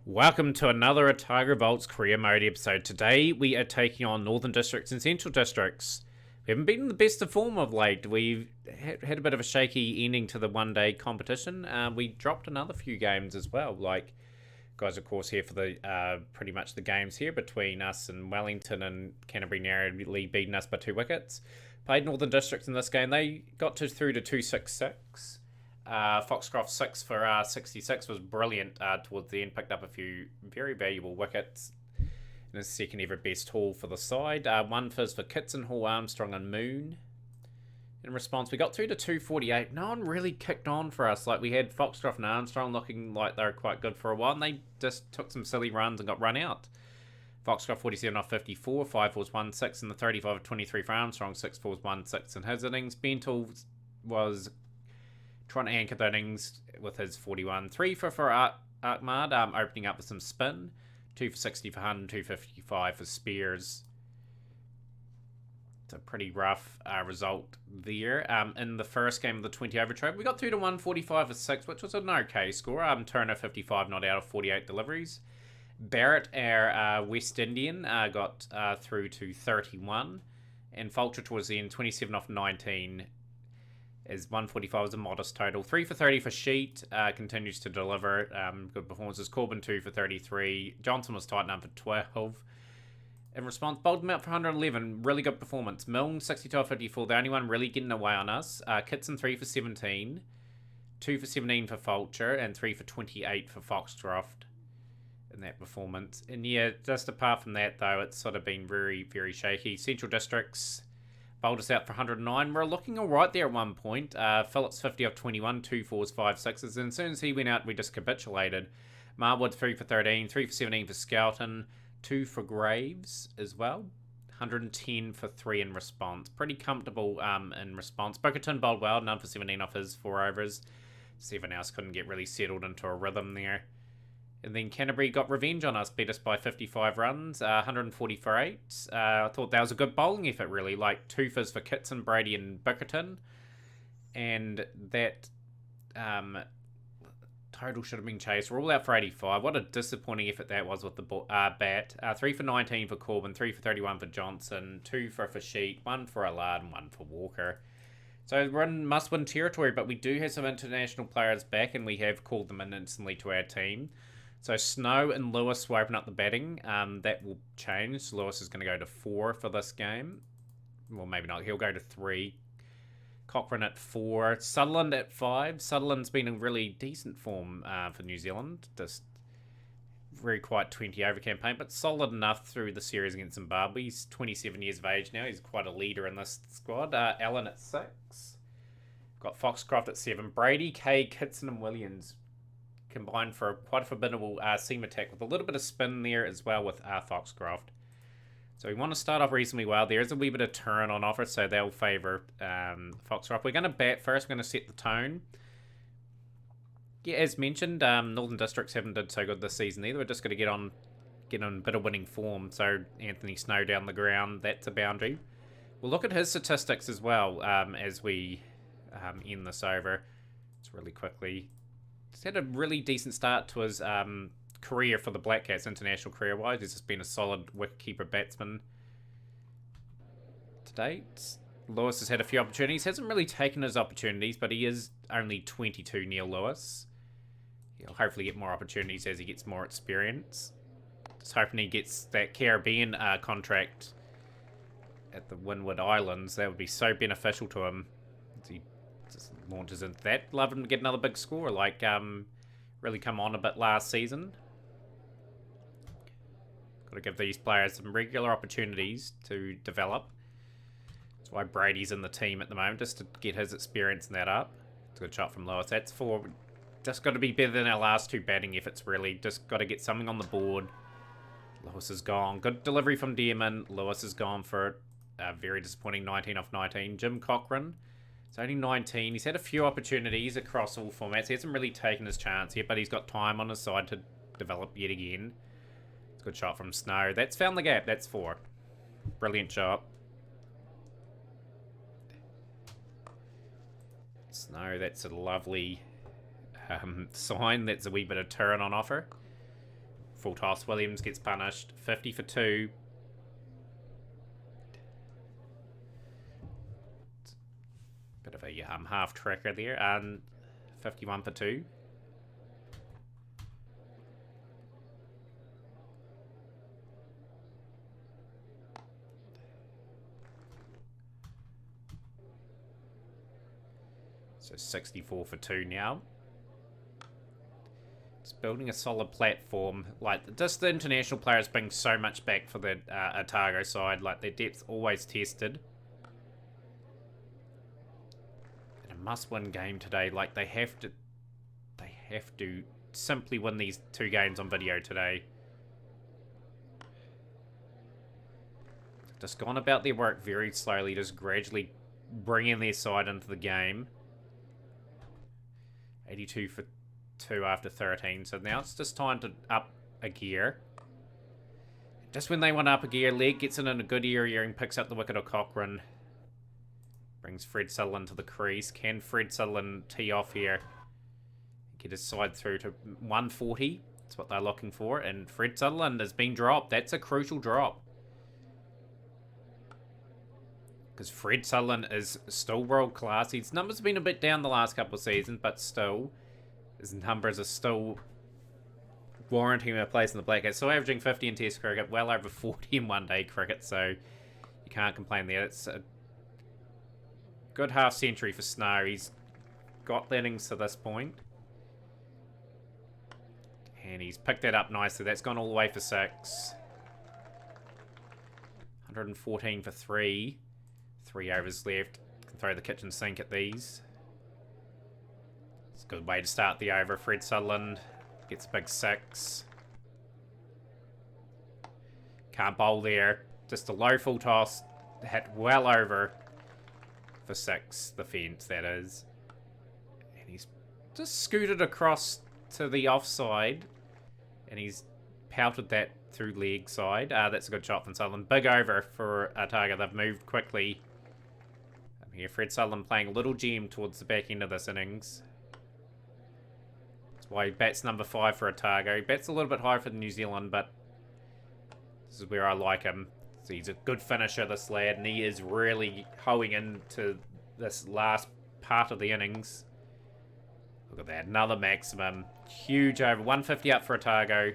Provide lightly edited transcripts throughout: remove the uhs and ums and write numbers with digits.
Welcome to another Otago Bolts Career Mode episode. Today we are taking on Northern Districts and Central Districts. We haven't been in the best of form of late. We've had a bit of a shaky ending to the one-day competition. We dropped another few games as well. Guys, of course, here for the pretty much the games here between us and Wellington, and Canterbury narrowly beating us by 2 wickets. Played Northern Districts in this game. They got through to 266. Foxcroft 6 for 66 was brilliant towards the end. Picked up a few very valuable wickets in his second ever best haul for the side. One fizz for Kitson, Hall, Armstrong and Moon. In response, we got through to 248. No one really kicked on for us. We had Foxcroft and Armstrong looking like they were quite good for a while, and they just took some silly runs and got run out. Foxcroft 47 off 54, 5 fours 1 6 in the 35 of 23 for Armstrong, 6 fours 1 6 in his innings. Bentle was trying to anchor the innings with his 41. 3 for Ahmad, opening up with some spin. 2 for 60 for Hunt, 255 for Spears. It's a pretty rough result there. In the first game of the 20 over trade, we got through to 145 for 6, which was an okay score. Turner 55 not out of 48 deliveries. Barrett, our West Indian, got through to 31. And Fulcher towards the end, 27 off 19. As 145 was a modest total. 3 for 30 for Sheet. Continues to deliver good performances. Corbin 2 for 33. Johnson was tightened up for 12. In response, bowled him out for 111. Really good performance. Milne 62 off 54. The only one really getting away on us. Kitson 3 for 17. 2 for 17 for Fulcher. And 3 for 28 for Foxcroft in that performance. And yeah, just apart from that though, it's sort of been very, very shaky. Central Districts bowled us out for 109. We're looking alright there at one point. Phillips 50 off 21, 2 fours, 5 sixes. And as soon as he went out, we just capitulated. Marwood 3 for 13, 3 for 17 for Skelton, 2 for Graves as well. 110 for 3 in response. Pretty comfortable in response. Bookerton bowled well, none for 17 off his 4 overs. Seven else couldn't get really settled into a rhythm there. And then Canterbury got revenge on us, beat us by 55 runs, 140 for 8. I thought that was a good bowling effort, really. 2 fizz for Kitson, Brady and Bickerton. And that total should have been chased. We're all out for 85. What a disappointing effort that was with the bat. 3 for 19 for Corbin, 3 for 31 for Johnson, 2 for Sheet, 1 for Allard and 1 for Walker. So we're in must-win territory, but we do have some international players back, and we have called them in instantly to our team. So Snow and Lewis will open up the batting. That will change. Lewis is going to go to 4 for this game. Well, maybe not. He'll go to 3. Cochrane at 4. Sutherland at 5. Sutherland's been in really decent form for New Zealand. Just very quiet 20 over campaign, but solid enough through the series against Zimbabwe. He's 27 years of age now. He's quite a leader in this squad. Allen at 6. Got Foxcroft at 7. Brady, Kay, Kitson and Williams combined for quite a formidable seam attack with a little bit of spin there as well with Foxcroft. So we want to start off reasonably well. There is a wee bit of turn on offer, so they'll favour Foxcroft. We're going to bat first. We're going to set the tone. Yeah, as mentioned, Northern Districts haven't did so good this season either. We're just going to get on a bit of winning form. So Anthony Snow down the ground, that's a boundary. We'll look at his statistics as well as we end this over. It's really quickly. He's had a really decent start to his career for the Black Cats, international career-wise. He's just been a solid wicketkeeper batsman to date. Lewis has had a few opportunities. Hasn't really taken his opportunities, but he is only 22, Neil Lewis. He'll hopefully get more opportunities as he gets more experience. Just hoping he gets that Caribbean contract at the Windward Islands. That would be so beneficial to him. He just launches into that. Love him to get another big score, really come on a bit last season. Got to give these players some regular opportunities to develop. That's why Brady's in the team at the moment, just to get his experience in that up. It's a good shot from Lewis. That's 4. Just got to be better than our last 2 batting efforts, really. Just got to get something on the board. Lewis is gone. Good delivery from Dearman. Lewis is gone for a very disappointing 19 off 19. Jim Cochrane. It's only 19. He's had a few opportunities across all formats. He hasn't really taken his chance yet, but he's got time on his side to develop yet again. It's a good shot from Snow. That's found the gap. That's 4. Brilliant shot. Snow, that's a lovely sign. That's a wee bit of turn on offer. Full toss. Williams gets punished. 50 for 2. Bit of a half tracker there. And 51 for 2. So 64 for 2 now. It's building a solid platform. Like, just the international players bring so much back for the Otago side. Like, their depth always tested. And a must-win game today. Like, they have to simply win these 2 games on video today. Just gone about their work very slowly, just gradually bringing their side into the game. 82 for 2 after 13. So now it's just time to up a gear. Just when they want to up a gear, Leg gets in a good area and picks up the wicket of Cochrane. Brings Fred Sutherland to the crease. Can Fred Sutherland tee off here? Get his side through to 140. That's what they're looking for. And Fred Sutherland has been dropped. That's a crucial drop. Because Fred Sutherland is still world class. His numbers have been a bit down the last couple of seasons, but still, his numbers are still warranting him a place in the Black Caps. Still averaging 50 in Test cricket, well over 40 in one-day cricket, so you can't complain there. It's a good half century for Snow. He's got the innings to this point. And he's picked that up nicely. That's gone all the way for 6. 114 for 3. 3 overs left. Can throw the kitchen sink at these. It's a good way to start the over. Fred Sutherland gets a big 6. Can't bowl there. Just a low full toss. Hit well over for 6. The fence, that is. And he's just scooted across to the offside. And he's pouted that through leg side. That's a good shot from Sutherland. Big over for Otago. They've moved quickly. Here, Fred Sutherland playing a little gem towards the back end of this innings. That's why he bats number 5 for Otago. He bats a little bit higher for New Zealand, but this is where I like him. So he's a good finisher, this lad, and he is really hoeing into this last part of the innings. Look at that, another maximum. Huge over, 150 up for Otago.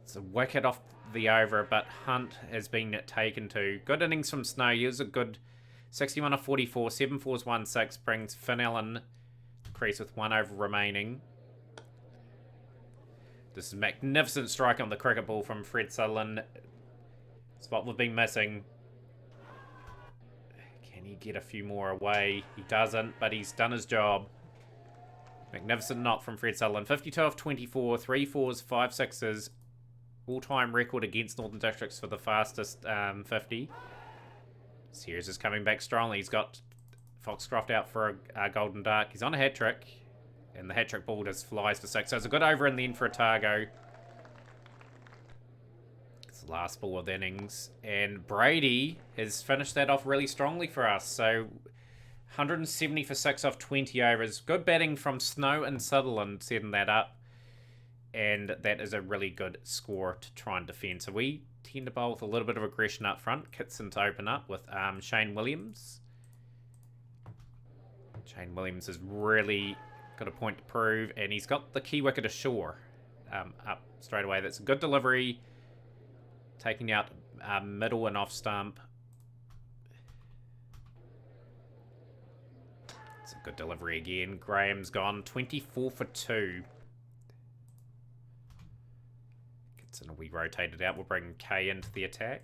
It's a wicket off the over, but Hunt has been taken to. Good innings from Snow. He was a good 61 of 44. 7 fours, 1 6. Brings Finn Allen crease with 1 over remaining. This is a magnificent strike on the cricket ball from Fred Sutherland. It's what we've been missing. Can he get a few more away? He doesn't, but he's done his job. Magnificent knock from Fred Sutherland. 52 of 24. 3 fours, 5 sixes. All-time record against Northern Districts for the fastest 50. Sears is coming back strongly. He's got Foxcroft out for a golden duck. He's on a hat-trick. And the hat-trick ball just flies for 6. So it's a good over in the end for Otago. It's the last ball of the innings. And Brady has finished that off really strongly for us. So 170 for 6 off 20 overs. Good batting from Snow and Sutherland setting that up. And that is a really good score to try and defend. So we tend to bowl with a little bit of aggression up front. Kitson to open up with Shane Williams. Shane Williams has really got a point to prove. And he's got the key wicket ashore up straight away. That's a good delivery. Taking out middle and off stump. It's a good delivery again. Graham's gone 24 for 2. And we rotate it out. We'll bring Kay into the attack.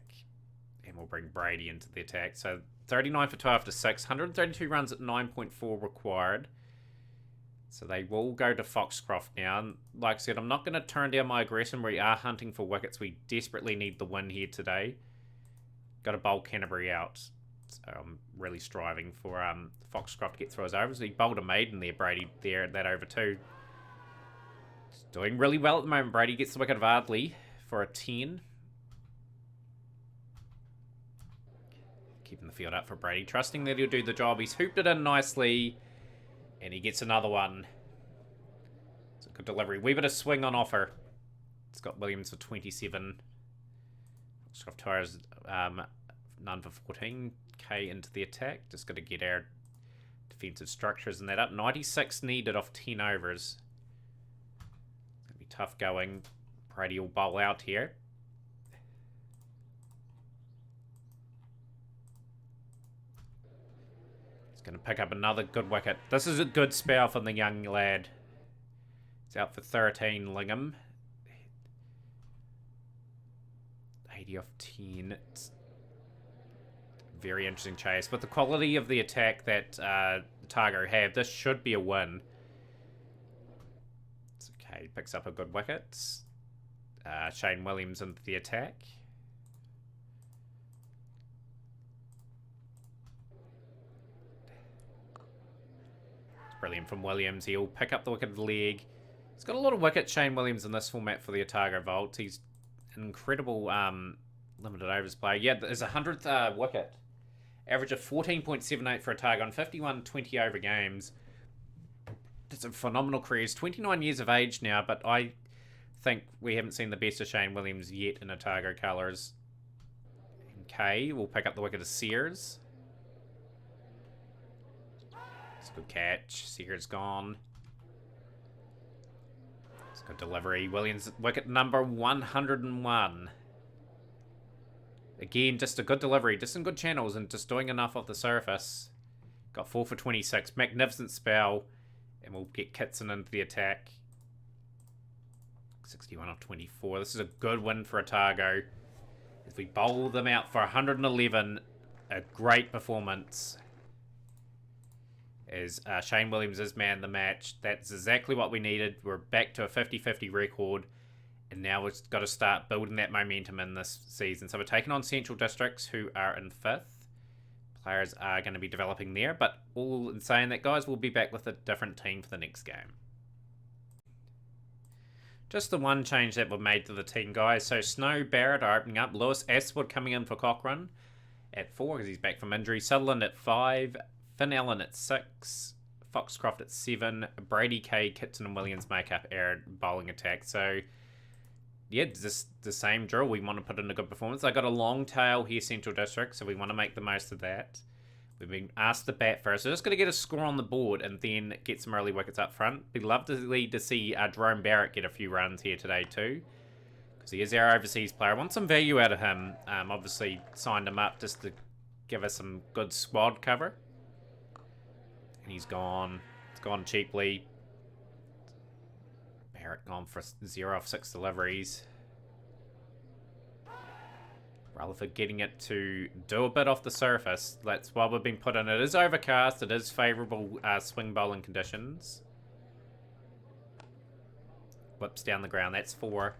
And we'll bring Brady into the attack. So 39 for 2 after 6. 132 runs at 9.4 required. So they will go to Foxcroft now. And like I said, I'm not going to turn down my aggression. We are hunting for wickets. We desperately need the win here today. Got to bowl Canterbury out. So I'm really striving for Foxcroft to get through his overs. He bowled a maiden there, Brady, there at that over too. He's doing really well at the moment. Brady gets the wicket of Ardley for a 10. Keeping the field up for Brady. Trusting that he'll do the job. He's hooped it in nicely. And he gets another one. It's a good delivery. Wee bit of swing on offer. Scott Williams for 27. Scruff Tires, none for 14. K into the attack. Just got to get our defensive structures and that up. 96 needed off 10 overs. It's going to be tough going. Brady will bowl out here. He's going to pick up another good wicket. This is a good spell from the young lad. He's out for 13, Lingham. 80 off 10. It's very interesting chase. With the quality of the attack that Otago have, this should be a win. It's okay. He picks up a good wicket. Shane Williams into the attack. It's brilliant from Williams. He'll pick up the wicket of the leg. He's got a lot of wickets, Shane Williams, in this format for the Otago Vault. He's an incredible limited overs player. Yeah, there's a 100th wicket. Average of 14.78 for Otago on 51 20 over games. It's a phenomenal career. He's 29 years of age now, but I think we haven't seen the best of Shane Williams yet in Otago colours. Okay, we'll pick up the wicket of Sears. It's a good catch. Sears gone. It's a good delivery. Williams, wicket number 101. Again, just a good delivery, just in good channels and just doing enough off the surface. Got 4 for 26. Magnificent spell. And we'll get Kitson into the attack. 61 off 24. This is a good win for Otago. As we bowl them out for 111. A great performance. As Shane Williams is man of the match. That's exactly what we needed. We're back to a 50-50 record. And now we've got to start building that momentum in this season. So we're taking on Central Districts, who are in 5th. Players are going to be developing there. But all in saying that, guys, we'll be back with a different team for the next game. Just the one change that we've made to the team, guys. So Snow, Barrett are opening up. Lewis Aswood coming in for Cochrane at 4 because he's back from injury. Sutherland at 5. Finn Allen at 6. Foxcroft at 7. Brady K, Kitson and Williams make up our bowling attack. So yeah, just the same drill. We want to put in a good performance. I got a long tail here, Central District, so we want to make the most of that. We've been asked to bat first, so just got to get a score on the board and then get some early wickets up front. We'd love to see Jerome Barrett get a few runs here today too, because he is our overseas player. I want some value out of him. Obviously signed him up just to give us some good squad cover. And he's gone. It's gone cheaply. Barrett gone for 0 off 6 deliveries. Rutherford getting it to do a bit off the surface. That's why we've been put in. It is overcast. It is favourable swing bowling conditions. Whips down the ground. That's 4.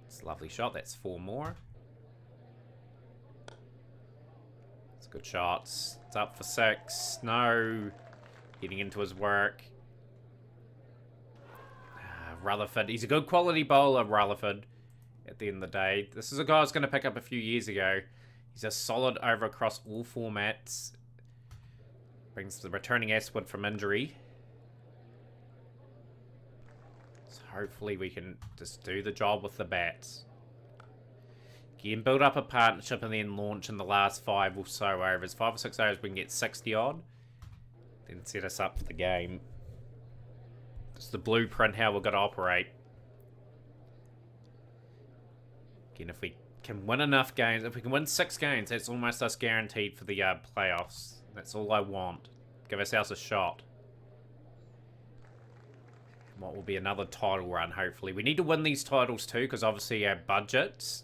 It's a lovely shot. That's 4 more. It's good shots. It's up for 6. No. Getting into his work. Rutherford. He's a good quality bowler, Rutherford, at the end of the day. This is a guy I was going to pick up a few years ago. He's a solid over across all formats. Brings the returning Aswood from injury. So hopefully we can just do the job with the bats. Again, build up a partnership and then launch in the last 5 or so overs. 5 or 6 overs we can get 60 odd. Then set us up for the game. It's the blueprint how we're going to operate. Again, if we can win enough games, if we can win 6 games, that's almost us guaranteed for the playoffs. That's all I want. Give ourselves a shot. What will be another title run, hopefully. We need to win these titles too, because obviously our budget,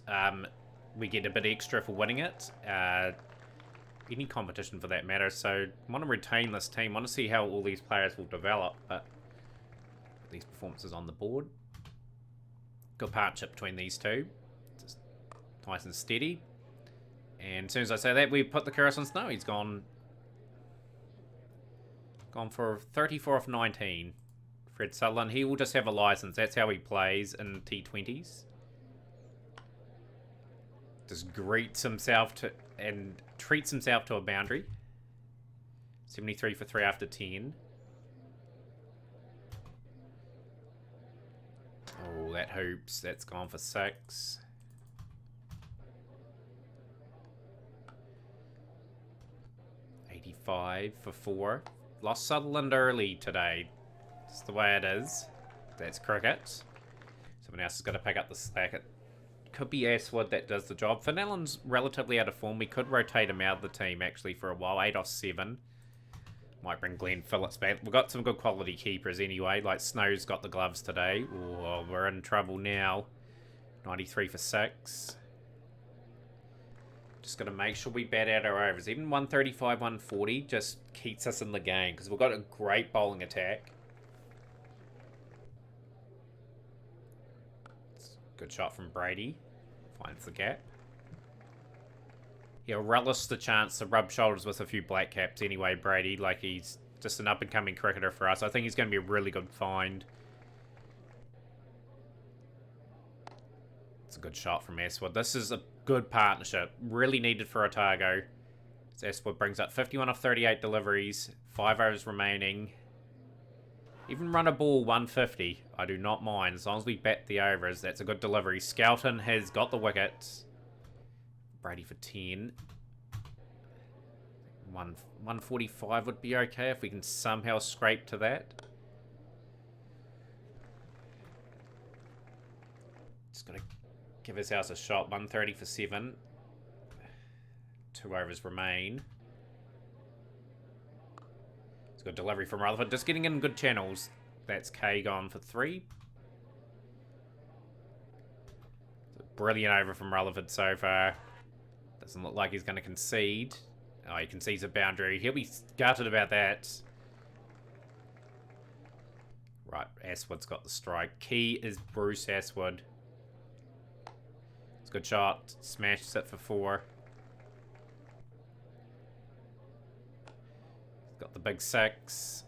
we get a bit extra for winning it. Any competition for that matter. So I want to retain this team. I want to see how all these players will develop, but these performances on the board. Good partnership between these two. Just nice and steady. And as soon as I say that, we put the curse on Snow. He's gone for 34 off 19. Fred Sutherland, he will just have a license. That's how he plays in T20s. Just greets himself to and treats himself to a boundary. 73 for 3 after 10. Oh, that hoops. That's gone for 6. $85 for 4. Lost Sutherland early today. It's the way it is. That's cricket. Someone else has got to pick up the slack. It could be Aswood that does the job. Finn Allen's relatively out of form. We could rotate him out of the team actually for a while. 8 off 7. Might bring Glenn Phillips back. We've got some good quality keepers anyway. Like Snow's got the gloves today. Oh, we're in trouble now. 93 for 6. Just got to make sure we bat out our overs. Even 135, 140 just keeps us in the game because we've got a great bowling attack. Good shot from Brady. Finds the gap. He'll relish the chance to rub shoulders with a few black caps anyway, Brady. Like, he's just an up-and-coming cricketer for us. I think he's going to be a really good find. It's a good shot from Aswood. This is a good partnership. Really needed for Otago. Aswood brings up 51 off 38 deliveries. 5 overs remaining. Even run a ball 150. I do not mind. As long as we bat the overs, that's a good delivery. Skelton has got the wickets. Brady for 10. 145 would be okay if we can somehow scrape to that. Just got to give ourselves a shot. 130 for 7. 2 overs remain. It's a good delivery from Rutherford. Just getting in good channels. That's K gone for 3. Brilliant over from Rutherford so far. Doesn't look like he's going to concede. Oh, he concedes a boundary. He'll be gutted about that. Right, Aswood's got the strike. Key is Bruce Aswood. It's a good shot. Smashes it for 4. Got the big 6.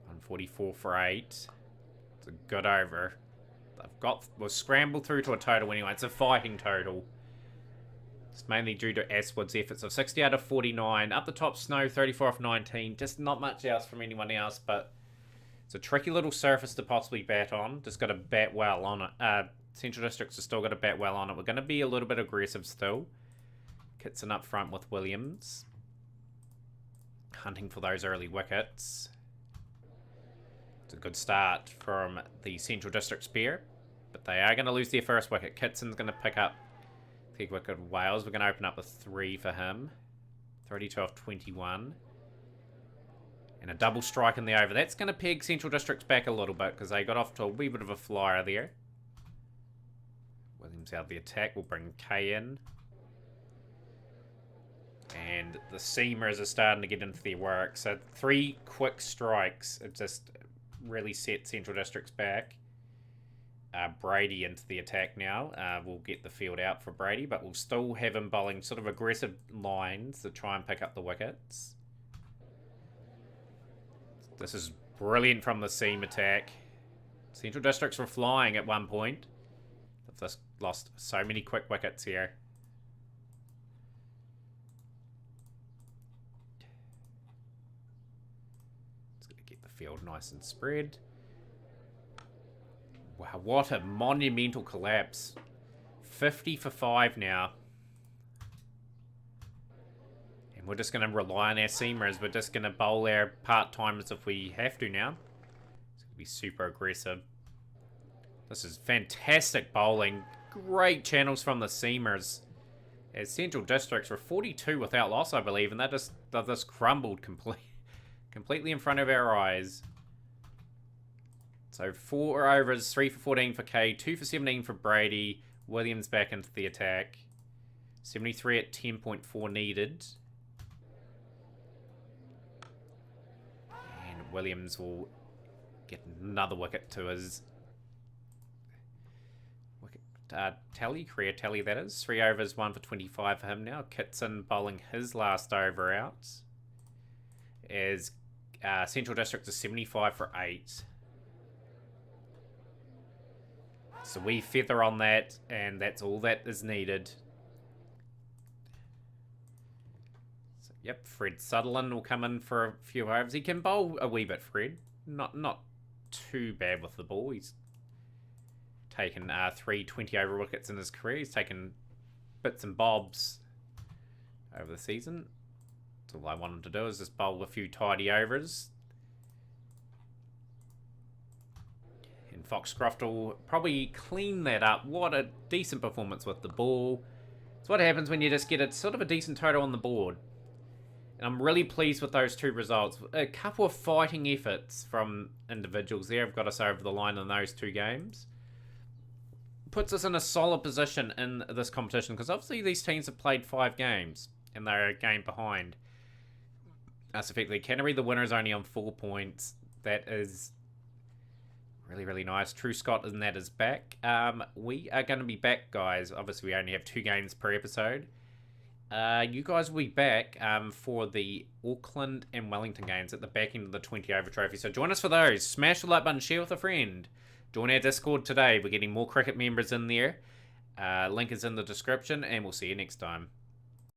144 for 8. It's a good over. We'll scramble through to a total anyway. It's a fighting total. It's mainly due to Aswood's efforts of 60 out of 49. Up the top, Snow, 34 off 19. Just not much else from anyone else, but it's a tricky little surface to possibly bat on. Just got to bat well on it. Central Districts have still got to bat well on it. We're going to be a little bit aggressive still. Kitson up front with Williams. Hunting for those early wickets. It's a good start from the Central District Spear. But they are going to lose their first wicket. Kitson's going to pick up the wicket of Wales. We're going to open up a 3 for him. 32 off 21. And a double strike in the over. That's going to peg Central Districts back a little bit because they got off to a wee bit of a flyer there. Williams out of the attack. We'll bring K in. And the seamers are starting to get into their work. So 3 quick strikes. It just really set Central Districts back. Brady into the attack now. We'll get the field out for Brady, but we'll still have him bowling sort of aggressive lines to try and pick up the wickets. This is brilliant from the seam attack. Central Districts were flying at one point. They've just lost so many quick wickets here. Just going to get the field nice and spread. Wow, what a monumental collapse. 50 for 5 now. And we're just going to rely on our seamers. We're just going to bowl our part-timers if we have to now. It's going to be super aggressive. This is fantastic bowling. Great channels from the seamers. As Central Districts were 42 without loss, I believe. And they just crumbled completely in front of our eyes. So 4 overs, 3 for 14 for K, 2 for 17 for Brady. Williams back into the attack. 73 at 10.4 needed. And Williams will get another wicket to his wicket career tally that is. 3 overs, 1 for 25 for him now. Kitson bowling his last over out. As Central District is 75 for 8. So we feather on that, and that's all that is needed. Yep, Fred Sutherland will come in for a few overs. He can bowl a wee bit, Fred. Not too bad with the ball. He's taken 3 over wickets in his career. He's taken bits and bobs over the season. So all I want him to do is just bowl a few tidy overs. And Foxcroft will probably clean that up. What a decent performance with the ball. It's what happens when you just get a sort of a decent total on the board. And I'm really pleased with those two results. A couple of fighting efforts from individuals there have got us over the line in those two games. Puts us in a solid position in this competition, because obviously these teams have played 5 games and they're a game behind. That's effectively Canterbury. The winner is only on 4 points. That is really, really nice. True Scott and that is back. We are going to be back, guys. Obviously, we only have 2 games per episode. You guys will be back for the Auckland and Wellington games at the back end of the 20 over trophy. So join us for those. Smash the like button, share with a friend. Join our Discord today. We're getting more cricket members in there. Link is in the description, and we'll see you next time.